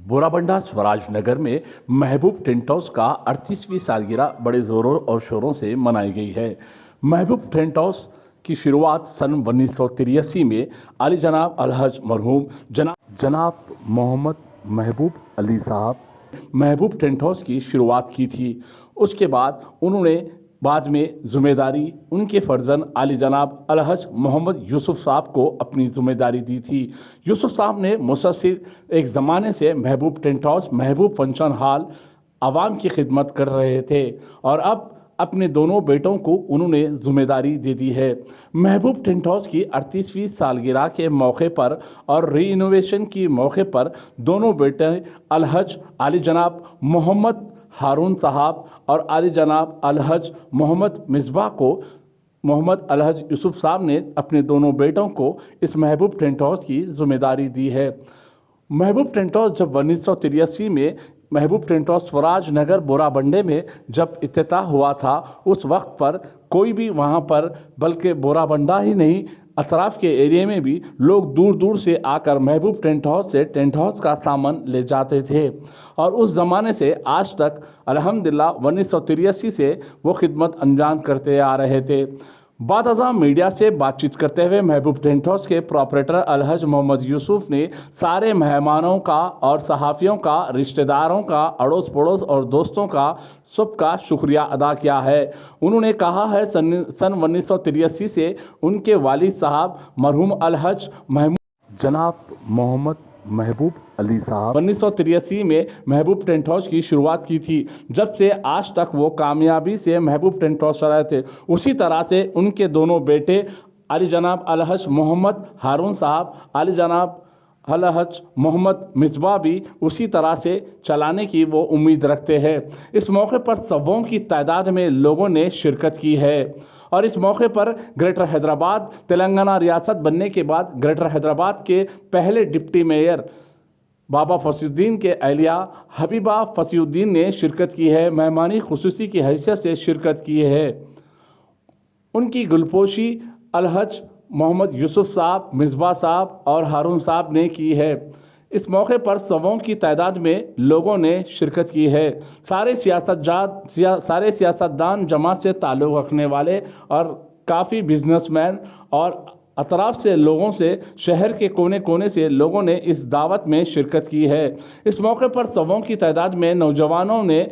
बोराबंडा स्वराज नगर में महबूब tent house का 38वीं सालगिरह बड़े जोरों और शोरों से मनाई गई है। महबूब टेंट हाउस की शुरुआत सन 1983 में अली जनाब अलहज मरहूम जनाब मोहम्मद महबूब अली साहब महबूब टेंट हाउस की शुरुआत की थी। उसके बाद उन्होंने बाद में जिम्मेदारी उनके फर्जन आली जनाब अलहज मोहम्मद यूसुफ साहब को अपनी जिम्मेदारी दी थी। यूसुफ साहब ने मुसलसिल एक ज़माने से महबूब टेंट हाउस, महबूब फंक्शन हॉल आवाम की खिदमत कर रहे थे और अब अपने दोनों बेटों को उन्होंने जिम्मेदारी दे दी है। महबूब टेंट हाउस की 38वीं सालगिरह के मौके पर और रीइनोवेशन की मौके पर दोनों बेटे अलहज आली जनाब मोहम्मद हारून साहब और आली जनाब अलहज मोहम्मद मिसबाह को मोहम्मद अलहज यूसुफ साहब ने अपने दोनों बेटों को इस महबूब टेंट हाउस की जिम्मेदारी दी है। महबूब टेंट हाउस जब 1983 में महबूब टेंट हाउस स्वराज नगर बोराबंडे में जब इफ्तिताह हुआ था, उस वक्त पर कोई भी वहाँ पर, बल्कि बोराबंडा ही नहीं अतराफ़ के एरिया में भी लोग दूर दूर से आकर महबूब टेंट हाउस से टेंट हाउस का सामान ले जाते थे और उस ज़माने से आज तक अल्हम्दुलिल्लाह 1983 से वो खिदमत अंजाम करते आ रहे थे। बाद मीडिया से बातचीत करते हुए महबूब टेंट हाउस के प्रोपरेटर अलहज मोहम्मद यूसुफ ने सारे मेहमानों का और सहाफ़ियों का, रिश्तेदारों का, अड़ोस पड़ोस और दोस्तों का सबका शुक्रिया अदा किया है। उन्होंने कहा है सन 1983 से उनके वालिद साहब मरहूम अलहज जनाब मोहम्मद महबूब अली साहब 1983 में महबूब टेंट हाउस की शुरुआत की थी। जब से आज तक वो कामयाबी से महबूब टेंट हाउस चलाए थे। उसी तरह से उनके दोनों बेटे अली जनाब अलहज मोहम्मद हारून साहब, अली जनाब अलहज मोहम्मद मिसबाह भी उसी तरह से चलाने की वो उम्मीद रखते हैं। इस मौके पर सौों की तादाद में लोगों ने शिरकत की है और इस मौके पर ग्रेटर हैदराबाद तेलंगाना रियासत बनने के बाद ग्रेटर हैदराबाद के पहले डिप्टी मेयर बाबा फसीउद्दीन के अहलिया हबीबा फसीउद्दीन ने शिरकत की है, मेहमानी खुसूसी की हैसियत से शिरकत की है। उनकी गुलपोशी अलहज मोहम्मद यूसुफ साहब, मिसबाह साहब और हारून साहब ने की है। इस मौके पर सौों की तादाद में लोगों ने शिरकत की है। सारे सियासतदान, जमात से ताल्लुक़ रखने वाले और काफ़ी बिजनेसमैन और अतराफ़ से लोगों से, शहर के कोने कोने से लोगों ने इस दावत में शिरकत की है। इस मौके पर सौों की तादाद में नौजवानों ने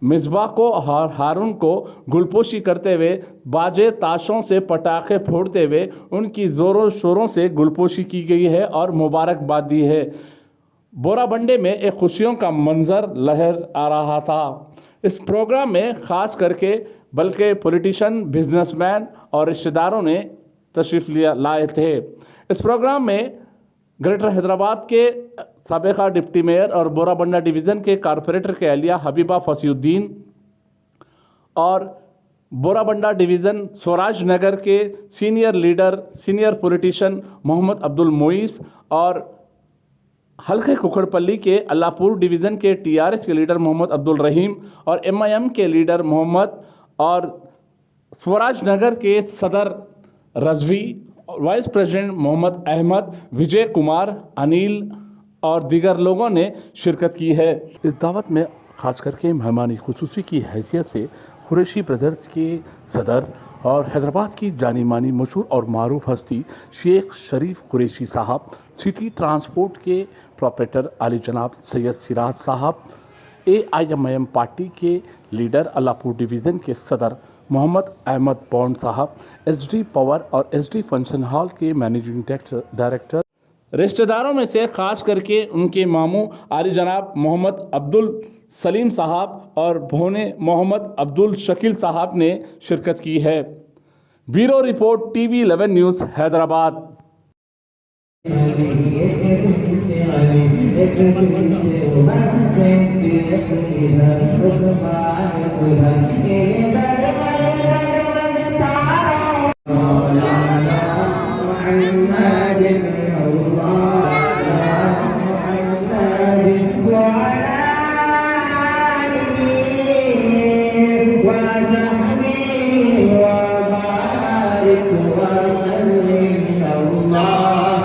मिसबाह को और हारून को गुलपोशी करते हुए बाजे ताशों से पटाखे फोड़ते हुए उनकी ज़ोरों शोरों से गुलपोशी की गई है और मुबारकबाद दी है। बोराबंडे में एक खुशियों का मंजर लहर आ रहा था। इस प्रोग्राम में ख़ास करके बल्कि पॉलिटिशियन, बिजनेसमैन और रिश्तेदारों ने तशरीफ़ लाए थे। इस प्रोग्राम में ग्रेटर हैदराबाद के साबिक़ा डिप्टी मेयर और बोराबंडा डिवीज़न के कारपोरेटर के अहलिया हबीबा फसीउद्दीन और बोराबंडा डिवीज़न स्वराज नगर के सीनियर पॉलिटिशियन मोहम्मद अब्दुल मोइस और हल्के कुकड़पल्ली के अल्लाहपुर डिवीज़न के TRS के लीडर मोहम्मद अब्दुल रहीम और MIM के लीडर मोहम्मद और स्वराज नगर के सदर रजवी, वाइस प्रेसिडेंट मोहम्मद अहमद, विजय कुमार, अनिल और दीगर लोगों ने शिरकत की है। इस दावत में ख़ास करके मेहमानी खुसूसी की हैसियत से कुरैशी ब्रदर्स के सदर और हैदराबाद की जानी मानी मशहूर और मारूफ हस्ती शेख शरीफ कुरैशी साहब, सिटी ट्रांसपोर्ट के प्रोपरेटर आली जनाब सैयद सिराज साहब, AIMIM पार्टी के लीडर अल्लाहपुर डिवीज़न के सदर मोहम्मद अहमद पौंड साहब, SD पावर और SD फंक्शन हॉल के मैनेजिंग डायरेक्टर, रिश्तेदारों में से ख़ास करके उनके मामू आली जनाब मोहम्मद अब्दुल सलीम साहब और भोने मोहम्मद अब्दुल शकील साहब ने शिरकत की है। Bureau report TV 11 news Hyderabad.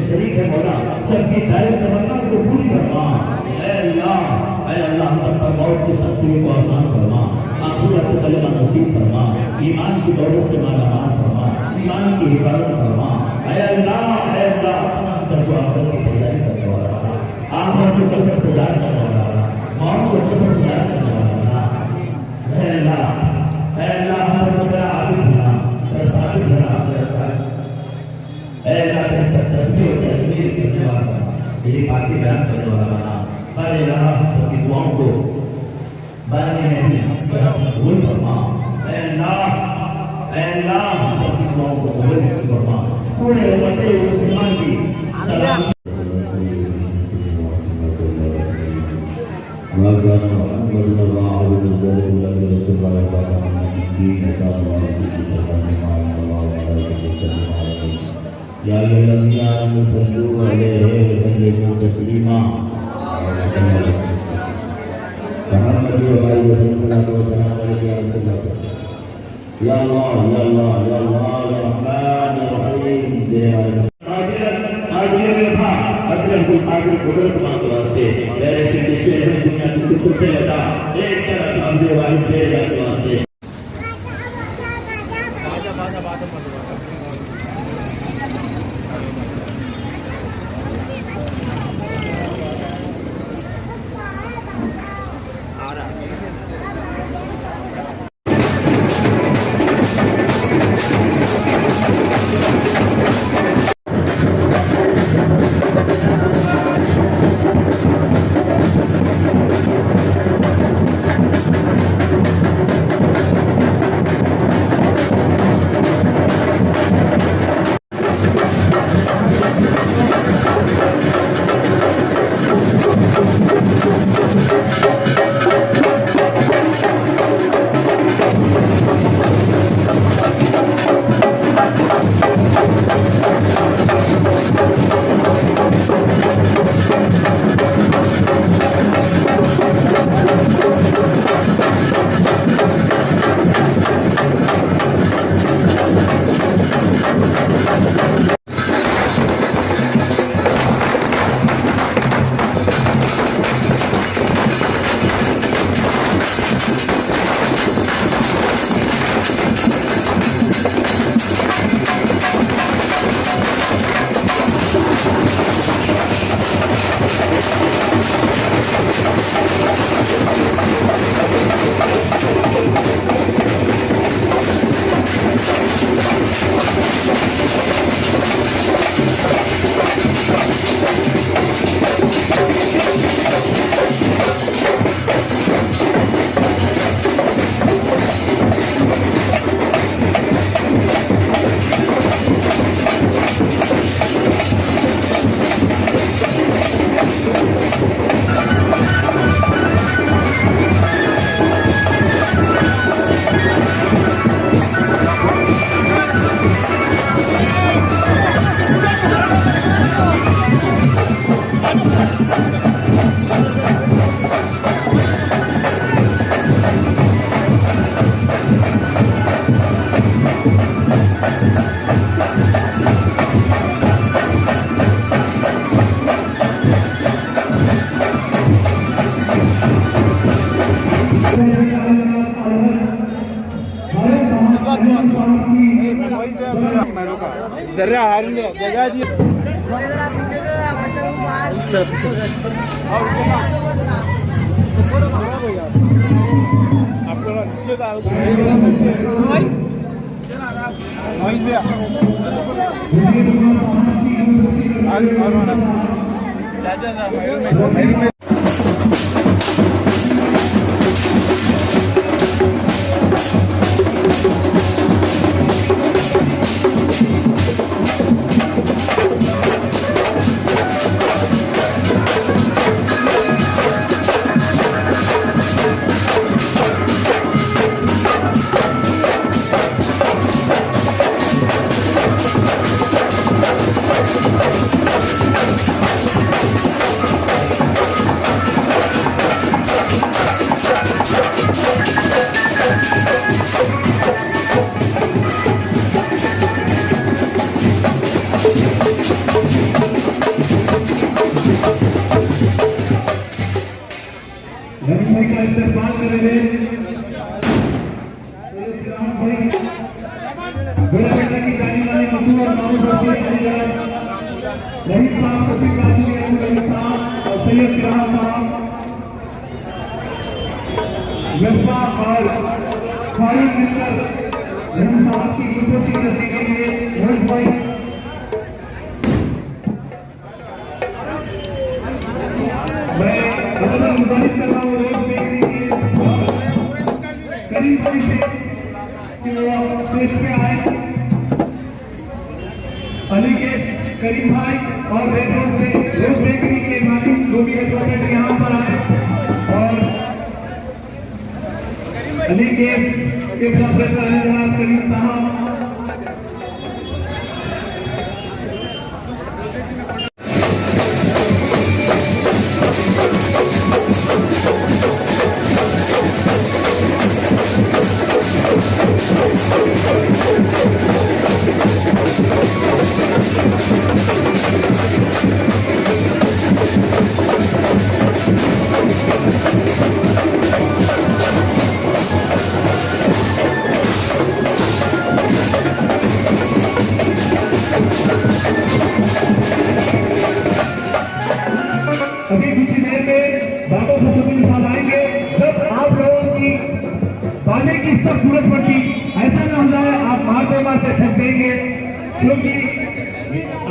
से शरीक है मौला, सबकी जायज तमन्ना को पूरी फरमा। ऐ अल्लाह हम सब पर मौत की सख्ती को आसान फरमा, आखिरत को कलमा नसीब फरमा, ईमान की दौलत से मालामाल फरमा, ईमान की हिफाजत फरमा। ऐ अल्लाह तमाम तरह को आखिरत की तैयारी करने वाला, आखिरत को कसरत से जान करने वाला, मौत को कसरत से जान करने वाला। ऐ अल्लाह हमारे मेरा आबिद बना, मेरा साबित बना, मेरा साबित। ऐ अल्लाह तेरे सब तस्बीह और तकबीर करने वाला, तेरी बातें बयान करने वाला बना। ऐ अल्लाह हम सबकी दुआओं को बारे में कबूल फरमा। ऐ अल्लाह हम सबकी दुआओं को कबूल फरमा। पूरे उम्मत मुसलमान की सलाम या अल्लाह या अल्लाह या अल्लाह या रहमान या रहीम दे आगे कुदरत मांग वास्ते तेरे से पीछे दुनिया की कुछ से लगा एक तरफ हम दे वाली दे वास्ते दर्या हारेंगे जगह जी आपको नीचे डाल चाचा रवि भाई का इस्तेमाल करेंगे। बेटा बेटा की जाने वाली मशहूर और मामूल रहीम साहब को स्वीकार किए रहीम साहब और सैयद किराम साहब मिर्जा और फारूक मिस्टर रहीम साहब की कुर्सी रखने के लिए रोज भाई मैं गुजारिश कर रहा हूँ रोज करीब से कि वो स्टेज पे आए। अली के करीम भाई और रेड रोज बेकरी के मालिक जो भी एडवोकेट यहाँ पर आए और अली के जनाब करीम साहब अभी कुछ देर में बाबा फसुद्दीन साहब आएंगे। जब आप लोगों की बाने की सब जरूरत पड़ती ऐसा ना हो जाए आप मारते मारते थक देंगे, क्योंकि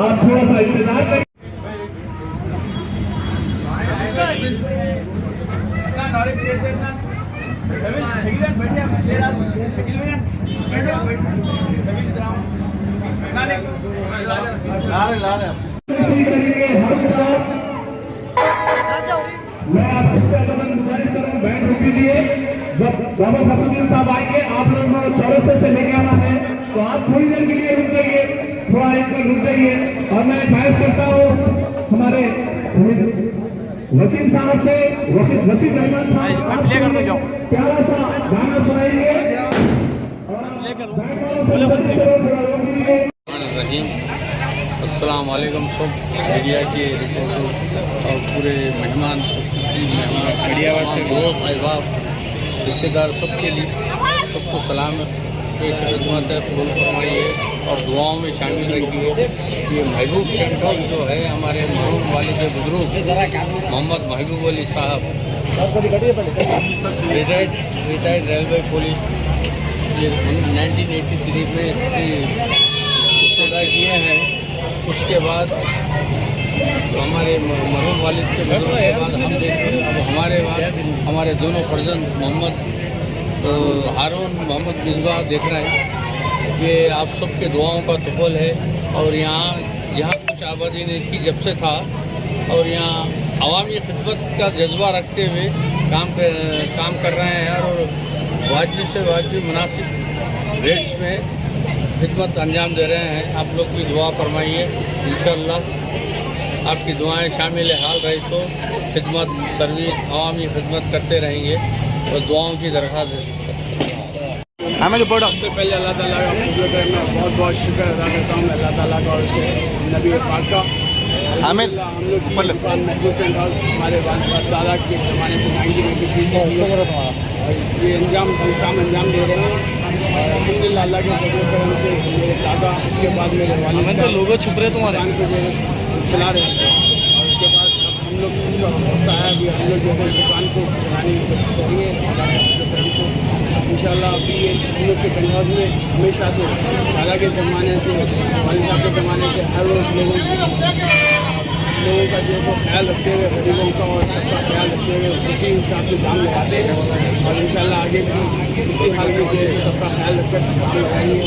आप थोड़ा सा इंतजार करें। मैं आपसे गुजारिश करूँ बैठ रुक लीजिए। जब बाबा फसुद्दीन साहब आएंगे आप लोगों को चौरस्ते से लेके आना है, तो आप थोड़ी देर के लिए रुक जाइए, थोड़ा एक रुक जाइए। और मैं ख्वाहिश करता हूँ हमारे वसीम साहब से, वसीम रहमान साहब प्यारा सा गाना सुनाएंगे। अस्सलाम वालेकुम सब मीडिया के रिपोर्टर और पूरे मेहमान दोस्त अहबाब रिश्तेदार सबके लिए सबको सलाम पेश खिदमत है, फूल फरमाइए और दुआओं में शामिल रखिए। ये महबूब टेंट हाउस जो है हमारे मरहूम वालिद बुजुर्ग मोहम्मद महबूब अली साहब रिटायर्ड रेलवे पुलिस, ये 1983 में इस्तीफा किए हैं। उसके बाद तो हमारे मरहूम वालिद के बुजुर्ग के बाद हम देखते हैं अब हमारे बाद हमारे दोनों फर्जंद मोहम्मद हारून मोहम्मद मिसबाह देख रहे हैं। ये आप सबके दुआओं का तुफल है और यहाँ कुछ आबादी नहीं थी जब से था और यहाँ अवामी खिदमत का जज्बा रखते हुए काम कर रहे हैं और वाजिब से वाजिब मुनासिब रेट्स में खिदमत अंजाम दे रहे हैं। आप लोग भी दुआ फरमाइए, इंशाअल्लाह आपकी दुआएं शामिल हाल रही तो खिदमत सर्विस अवामी खिदमत करते रहेंगे और दुआओं की दरख्वास्त हमें जो बड़ा सबसे पहले अल्लाह ताला का बहुत बहुत शुक्र अदा करता हूँ अल्लाह ताला का और उसके नबी पाक का। हम लोग की दुकान महबूब टेंट हाउस हमारे दादा के ज़माने से 1983 ये काम अंजाम दे रहे हैं और अल्हम्दुलिल्लाह अल्लाह के फजल करम से मेरे दादा उसके बाद मेरे वालिद तो लोगों छुप रहे तुम्हारे को चला रहे हैं और उसके बाद हम लोग का आया भी हम लोग जो है दुकान को चलाने की कोशिश करेंगे इंशाअल्लाह। अभी ये हम लोग के टेंट हाउस में हमेशा से दादा के ज़माने से वालिद साहब के ज़माने से हर रोज़ लोगों का जो है ख्याल रखते हुए गरीबों का और सबका ख्याल रखते हुए उसी हिसाब से दाम लगाते हैं और इंशाअल्लाह आगे भी इसी हाल में जो है सबका ख्याल रखकर दाम लगाएंगे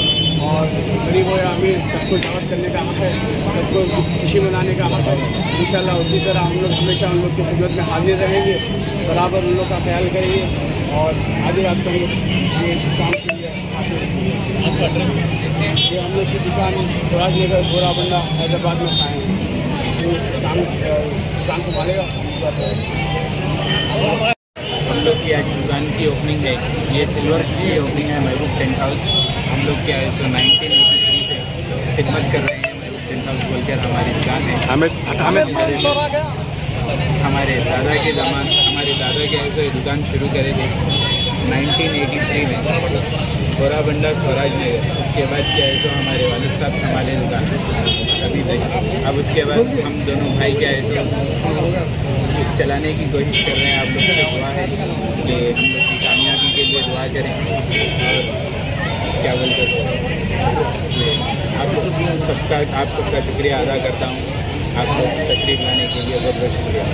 और गरीब हो या अमीर सबको दावत करने का हक़ है, सबको खुशी मनाने का हक़ है। इंशाअल्लाह उसी तरह हम लोग हमेशा उन लोग की खिदमत में हाजिर रहेंगे, बराबर उन लोग का ख्याल करेंगे और आगे आप लोग ये काम के लिए ये हम लोग की दुकान स्वराजनगर गोराबंदा हैदराबाद में खाएँ दुकान संभालेगा। हम लोग की आज दुकान की ओपनिंग है, ये सिल्वर की ओपनिंग है महबूब टेंट हाउस। हम लोग क्या है 1983 से खिदमत कर रहे हैं। महबूब टेंट हाउस बोलकर हमारी दुकान है। हमारे दादा के ज़माने हमारे मेरे दादा के ऐसे दुकान शुरू करे थे 1983 में गोराबंडा स्वराज नगर। उसके बाद क्या है सो हमारे वालिद साहब संभाले दुकान अभी तक। अब उसके बाद हम दोनों भाई क्या है सो चलाने की कोशिश कर रहे हैं। आप लोग की दुआ है कि हम लोग की कामयाबी के लिए दुआ करें। और क्या बोलते हैं, आप सबका शुक्रिया अदा करता हूँ। आप लोग तशरीफ़ लाने के लिए बहुत बहुत शुक्रिया।